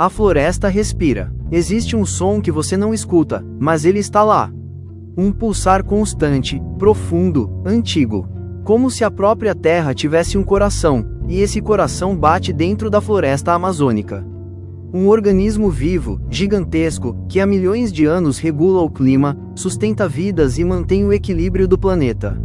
A floresta respira. Existe um som que você não escuta, mas ele está lá. Um pulsar constante, profundo, antigo. Como se a própria terra tivesse um coração, e esse coração bate dentro da floresta amazônica. Um organismo vivo, gigantesco, que há milhões de anos regula o clima, sustenta vidas e mantém o equilíbrio do planeta.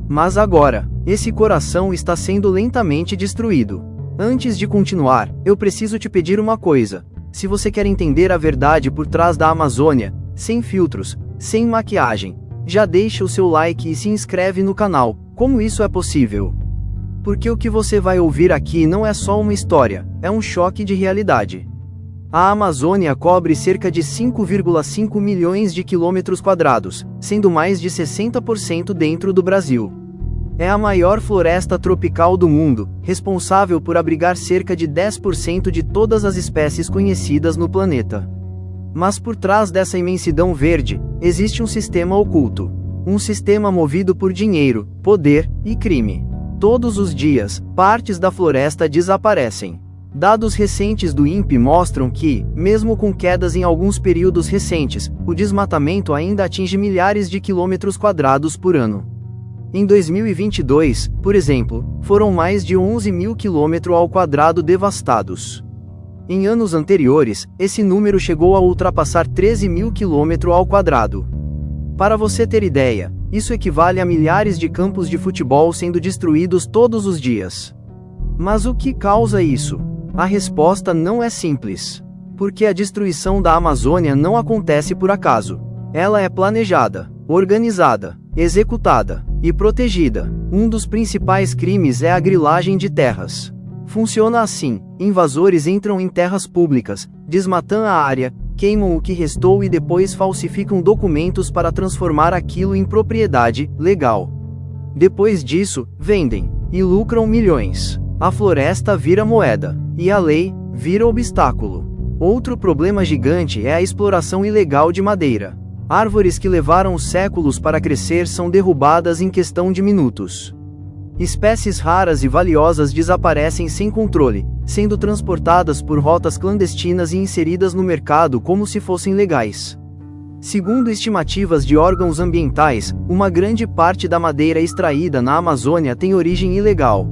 Mas agora, esse coração está sendo lentamente destruído. Antes de continuar, eu preciso te pedir uma coisa. Se você quer entender a verdade por trás da Amazônia, sem filtros, sem maquiagem, já deixa o seu like e se inscreve no canal. Como isso é possível? Porque o que você vai ouvir aqui não é só uma história, é um choque de realidade. A Amazônia cobre cerca de 5,5 milhões de quilômetros quadrados, sendo mais de 60% dentro do Brasil. É a maior floresta tropical do mundo, responsável por abrigar cerca de 10% de todas as espécies conhecidas no planeta. Mas por trás dessa imensidão verde, existe um sistema oculto. Um sistema movido por dinheiro, poder e crime. Todos os dias, partes da floresta desaparecem. Dados recentes do INPE mostram que, mesmo com quedas em alguns períodos recentes, o desmatamento ainda atinge milhares de quilômetros quadrados por ano. Em 2022, por exemplo, foram mais de 11 mil quilômetros ao quadrado devastados. Em anos anteriores, esse número chegou a ultrapassar 13 mil quilômetros ao quadrado. Para você ter ideia, isso equivale a milhares de campos de futebol sendo destruídos todos os dias. Mas o que causa isso? A resposta não é simples. Porque a destruição da Amazônia não acontece por acaso. Ela é planejada, organizada, executada e protegida. Um dos principais crimes é a grilagem de terras. Funciona assim: invasores entram em terras públicas, desmatam a área, queimam o que restou e depois falsificam documentos para transformar aquilo em propriedade legal. Depois disso, vendem e lucram milhões. A floresta vira moeda, e a lei vira obstáculo. Outro problema gigante é a exploração ilegal de madeira. Árvores que levaram séculos para crescer são derrubadas em questão de minutos. Espécies raras e valiosas desaparecem sem controle, sendo transportadas por rotas clandestinas e inseridas no mercado como se fossem legais. Segundo estimativas de órgãos ambientais, uma grande parte da madeira extraída na Amazônia tem origem ilegal.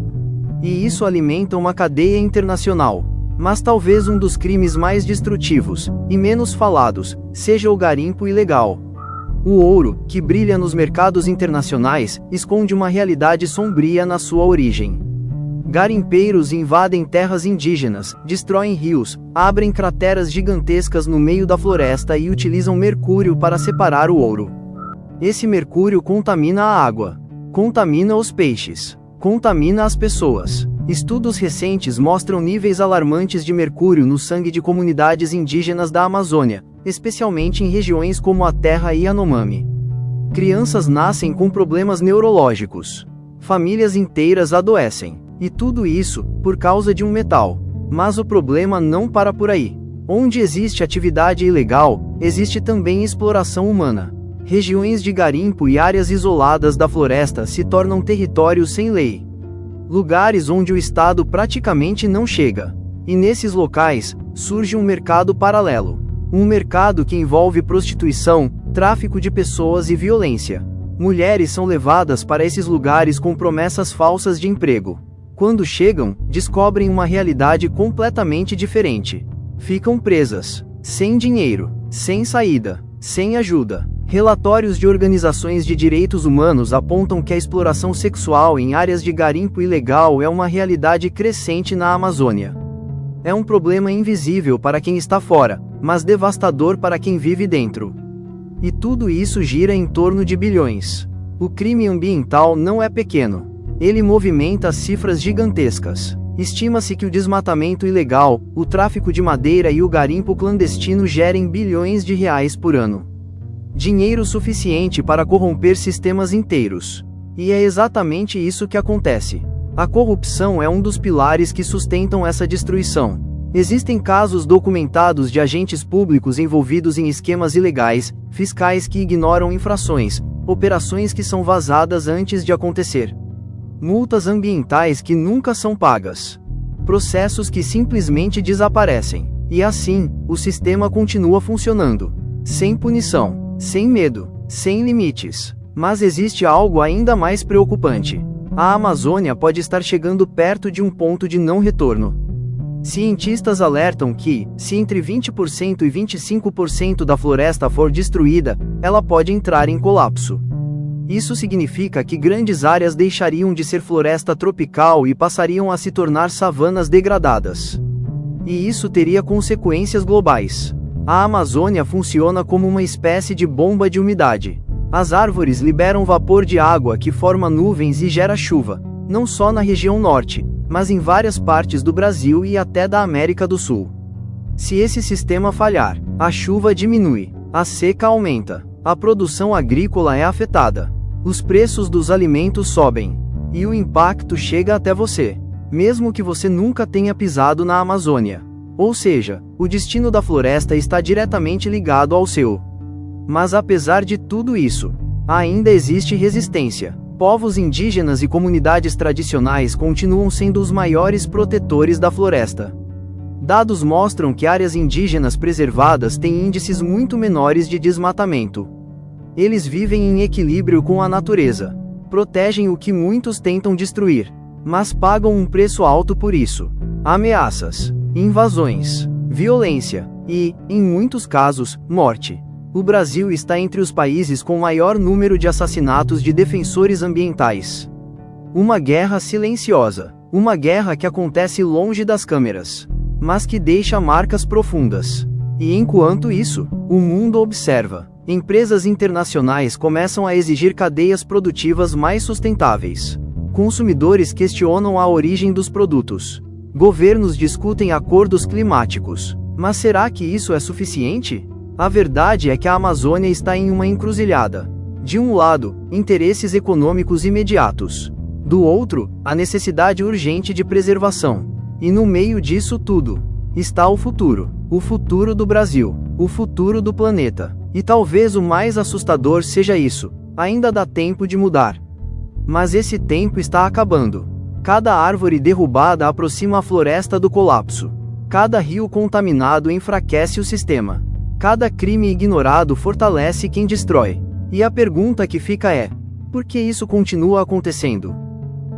E isso alimenta uma cadeia internacional. Mas talvez um dos crimes mais destrutivos, e menos falados, seja o garimpo ilegal. O ouro, que brilha nos mercados internacionais, esconde uma realidade sombria na sua origem. Garimpeiros invadem terras indígenas, destroem rios, abrem crateras gigantescas no meio da floresta e utilizam mercúrio para separar o ouro. Esse mercúrio contamina a água, contamina os peixes, contamina as pessoas. Estudos recentes mostram níveis alarmantes de mercúrio no sangue de comunidades indígenas da Amazônia, especialmente em regiões como a Terra Yanomami. Crianças nascem com problemas neurológicos. Famílias inteiras adoecem. E tudo isso, por causa de um metal. Mas o problema não para por aí. Onde existe atividade ilegal, existe também exploração humana. Regiões de garimpo e áreas isoladas da floresta se tornam territórios sem lei. Lugares onde o Estado praticamente não chega. E nesses locais, surge um mercado paralelo. Um mercado que envolve prostituição, tráfico de pessoas e violência. Mulheres são levadas para esses lugares com promessas falsas de emprego. Quando chegam, descobrem uma realidade completamente diferente. Ficam presas, sem dinheiro, sem saída, sem ajuda. Relatórios de organizações de direitos humanos apontam que a exploração sexual em áreas de garimpo ilegal é uma realidade crescente na Amazônia. É um problema invisível para quem está fora, mas devastador para quem vive dentro. E tudo isso gira em torno de bilhões. O crime ambiental não é pequeno. Ele movimenta cifras gigantescas. Estima-se que o desmatamento ilegal, o tráfico de madeira e o garimpo clandestino gerem bilhões de reais por ano. Dinheiro suficiente para corromper sistemas inteiros. E é exatamente isso que acontece. A corrupção é um dos pilares que sustentam essa destruição. Existem casos documentados de agentes públicos envolvidos em esquemas ilegais, fiscais que ignoram infrações, operações que são vazadas antes de acontecer. Multas ambientais que nunca são pagas. Processos que simplesmente desaparecem. E assim, o sistema continua funcionando. Sem punição, sem medo, sem limites. Mas existe algo ainda mais preocupante. A Amazônia pode estar chegando perto de um ponto de não retorno. Cientistas alertam que, se entre 20% e 25% da floresta for destruída, ela pode entrar em colapso. Isso significa que grandes áreas deixariam de ser floresta tropical e passariam a se tornar savanas degradadas. E isso teria consequências globais. A Amazônia funciona como uma espécie de bomba de umidade. As árvores liberam vapor de água que forma nuvens e gera chuva, não só na região norte, mas em várias partes do Brasil e até da América do Sul. Se esse sistema falhar, a chuva diminui, a seca aumenta, a produção agrícola é afetada, os preços dos alimentos sobem, e o impacto chega até você, mesmo que você nunca tenha pisado na Amazônia. Ou seja, o destino da floresta está diretamente ligado ao seu. Mas apesar de tudo isso, ainda existe resistência. Povos indígenas e comunidades tradicionais continuam sendo os maiores protetores da floresta. Dados mostram que áreas indígenas preservadas têm índices muito menores de desmatamento. Eles vivem em equilíbrio com a natureza, protegem o que muitos tentam destruir, mas pagam um preço alto por isso. Ameaças, invasões, violência e, em muitos casos, morte. O Brasil está entre os países com maior número de assassinatos de defensores ambientais. Uma guerra silenciosa, uma guerra que acontece longe das câmeras, mas que deixa marcas profundas. E enquanto isso, o mundo observa. Empresas internacionais começam a exigir cadeias produtivas mais sustentáveis. Consumidores questionam a origem dos produtos. Governos discutem acordos climáticos. Mas será que isso é suficiente? A verdade é que a Amazônia está em uma encruzilhada. De um lado, interesses econômicos imediatos. Do outro, a necessidade urgente de preservação. E no meio disso tudo, está o futuro do Brasil, o futuro do planeta. E talvez o mais assustador seja isso: ainda dá tempo de mudar. Mas esse tempo está acabando. Cada árvore derrubada aproxima a floresta do colapso. Cada rio contaminado enfraquece o sistema. Cada crime ignorado fortalece quem destrói. E a pergunta que fica é: por que isso continua acontecendo?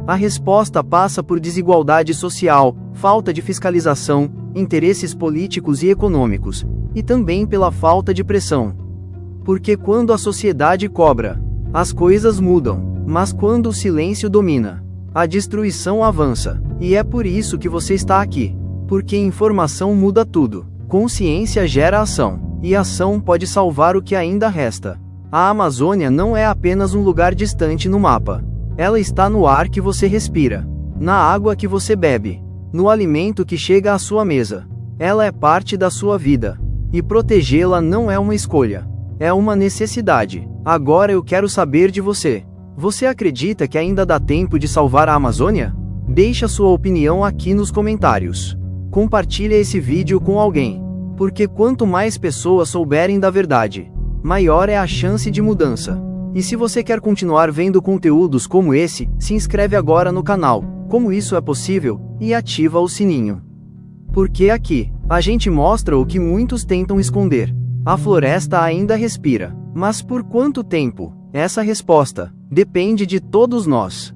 A resposta passa por desigualdade social, falta de fiscalização, interesses políticos e econômicos, e também pela falta de pressão. Porque quando a sociedade cobra, as coisas mudam, mas quando o silêncio domina, a destruição avança. E é por isso que você está aqui. Porque informação muda tudo, consciência gera ação. E ação pode salvar o que ainda resta. A Amazônia não é apenas um lugar distante no mapa. Ela está no ar que você respira, na água que você bebe, no alimento que chega à sua mesa. Ela é parte da sua vida. E protegê-la não é uma escolha, é uma necessidade. Agora eu quero saber de você. Você acredita que ainda dá tempo de salvar a Amazônia? Deixe a sua opinião aqui nos comentários. Compartilhe esse vídeo com alguém. Porque quanto mais pessoas souberem da verdade, maior é a chance de mudança. E se você quer continuar vendo conteúdos como esse, se inscreve agora no canal, como isso é possível, e ativa o sininho. Porque aqui, a gente mostra o que muitos tentam esconder. A floresta ainda respira. Mas por quanto tempo? Essa resposta depende de todos nós.